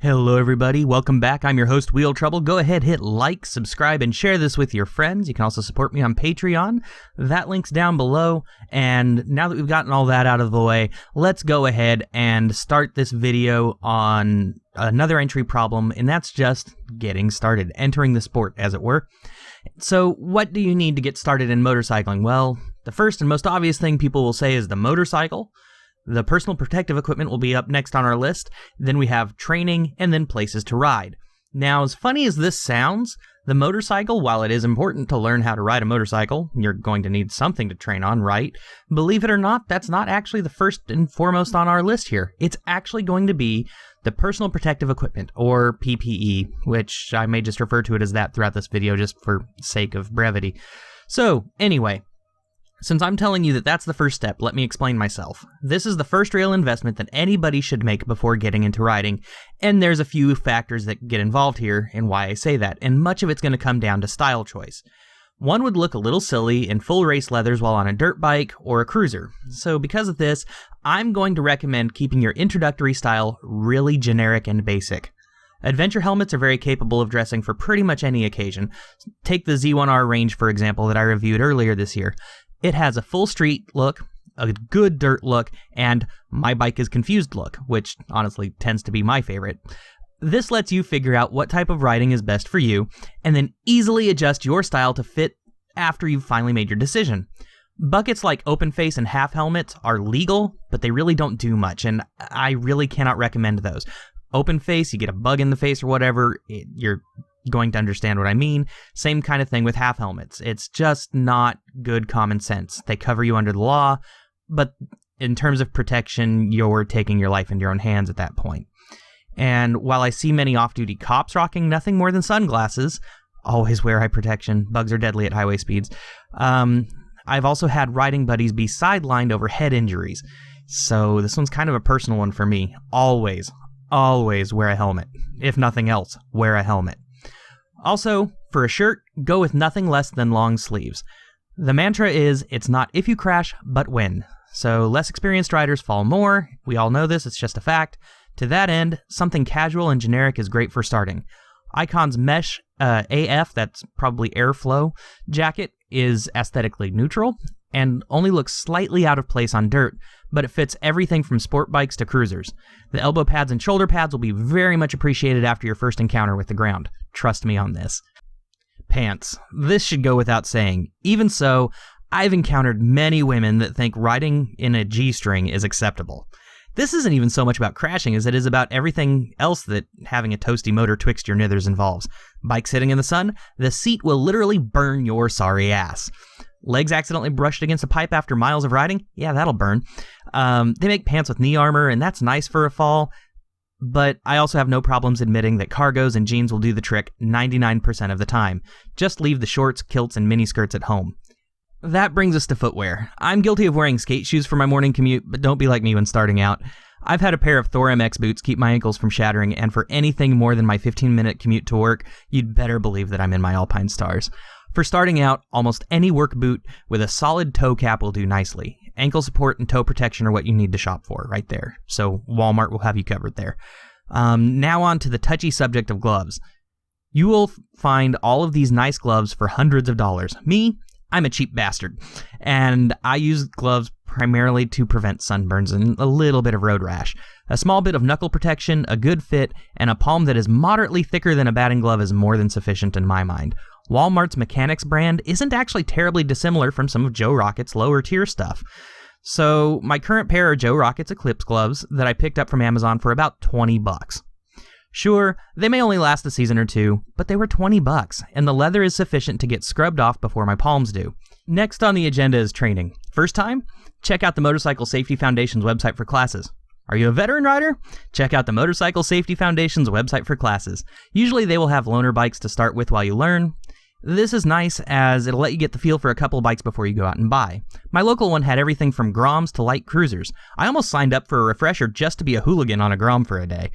Hello everybody, welcome back. I'm your host, Wheel Trouble. Go ahead, hit like, subscribe, and share this with your friends. You can also support me on Patreon. That link's down below. And now that we've gotten all that out of the way, let's go ahead and start this video on another entry problem, and that's just getting started, entering the sport, as it were. So what do you need to get started in motorcycling? Well, the first and most obvious thing people will say is the motorcycle. The personal protective equipment will be up next on our list. Then we have training, and then places to ride. Now, as funny as this sounds, the motorcycle, while it is important to learn how to ride a motorcycle, you're going to need something to train on, right? Believe it or not, that's not actually the first and foremost on our list here. It's actually going to be the personal protective equipment, or PPE, which I may just refer to it as that throughout this video just for sake of brevity. So, anyway, since I'm telling you that that's the first step, let me explain myself. This is the first real investment that anybody should make before getting into riding, and there's a few factors that get involved here and why I say that, and much of it's going to come down to style choice. One would look a little silly in full race leathers while on a dirt bike or a cruiser, so because of this, I'm going to recommend keeping your introductory style really generic and basic. Adventure helmets are very capable of dressing for pretty much any occasion. Take the Z1R range, for example, that I reviewed earlier this year. It has a full street look, a good dirt look, and my bike is confused look, which honestly tends to be my favorite. This lets you figure out what type of riding is best for you, and then easily adjust your style to fit after you've finally made your decision. Buckets like open face and half helmets are legal, but they really don't do much, and I really cannot recommend those. Open face, you get a bug in the face or whatever, you're going to understand what I mean. Same kind of thing with half helmets. It's just not good common sense. They cover you under the law, but in terms of protection, you're taking your life into your own hands at that point. And while I see many off-duty cops rocking nothing more than sunglasses, always wear eye protection, bugs are deadly at highway speeds, I've also had riding buddies be sidelined over head injuries. So this one's kind of a personal one for me. Always wear a helmet. If nothing else, wear a helmet. Also, for a shirt, go with nothing less than long sleeves. The mantra is, it's not if you crash, but when. So less experienced riders fall more. We all know this, it's just a fact. To that end, something casual and generic is great for starting. Icon's mesh AF, that's probably airflow, jacket is aesthetically neutral and only looks slightly out of place on dirt, but it fits everything from sport bikes to cruisers. The elbow pads and shoulder pads will be very much appreciated after your first encounter with the ground. Trust me on this. Pants. This should go without saying. Even so, I've encountered many women that think riding in a G-string is acceptable. This isn't even so much about crashing as it is about everything else that having a toasty motor twixt your nithers involves. Bike sitting in the sun, the seat will literally burn your sorry ass. Legs accidentally brushed against a pipe after miles of riding? Yeah, that'll burn. They make pants with knee armor, and that's nice for a fall. But I also have no problems admitting that cargos and jeans will do the trick 99% of the time. Just leave the shorts, kilts, and miniskirts at home. That brings us to footwear. I'm guilty of wearing skate shoes for my morning commute, but don't be like me when starting out. I've had a pair of Thor MX boots keep my ankles from shattering, and for anything more than my 15-minute commute to work, you'd better believe that I'm in my Alpine Stars. For starting out, almost any work boot with a solid toe cap will do nicely. Ankle support and toe protection are what you need to shop for, right there. So Walmart will have you covered there. Now on to the touchy subject of gloves. You will find all of these nice gloves for hundreds of dollars. Me, I'm a cheap bastard, and I use gloves primarily to prevent sunburns and a little bit of road rash. A small bit of knuckle protection, a good fit, and a palm that is moderately thicker than a batting glove is more than sufficient in my mind. Walmart's Mechanics brand isn't actually terribly dissimilar from some of Joe Rocket's lower tier stuff. So my current pair are Joe Rocket's Eclipse gloves that I picked up from Amazon for about $20. Sure, they may only last a season or two, but they were $20, and the leather is sufficient to get scrubbed off before my palms do. Next on the agenda is training. First time? Check out the Motorcycle Safety Foundation's website for classes. Are you a veteran rider? Check out the Motorcycle Safety Foundation's website for classes. Usually they will have loaner bikes to start with while you learn. This is nice as it'll let you get the feel for a couple bikes before you go out and buy. My local one had everything from Groms to light cruisers. I almost signed up for a refresher just to be a hooligan on a Grom for a day.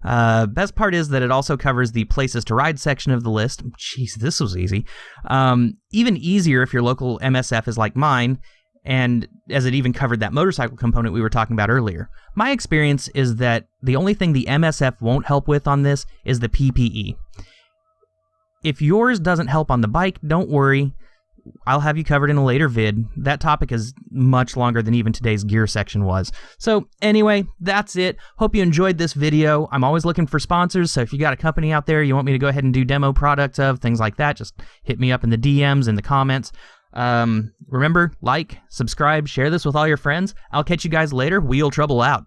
Best part is that it also covers the places to ride section of the list. Jeez, this was easy. Even easier if your local MSF is like mine, and as it even covered that motorcycle component we were talking about earlier. My experience is that the only thing the MSF won't help with on this is the PPE. If yours doesn't help on the bike, don't worry. I'll have you covered in a later vid. That topic is much longer than even today's gear section was. So anyway, that's it. Hope you enjoyed this video. I'm always looking for sponsors, so if you got a company out there you want me to go ahead and do demo products of, things like that, just hit me up in the DMs, in the comments. Remember, like, subscribe, share this with all your friends. I'll catch you guys later. Wheel Trouble out.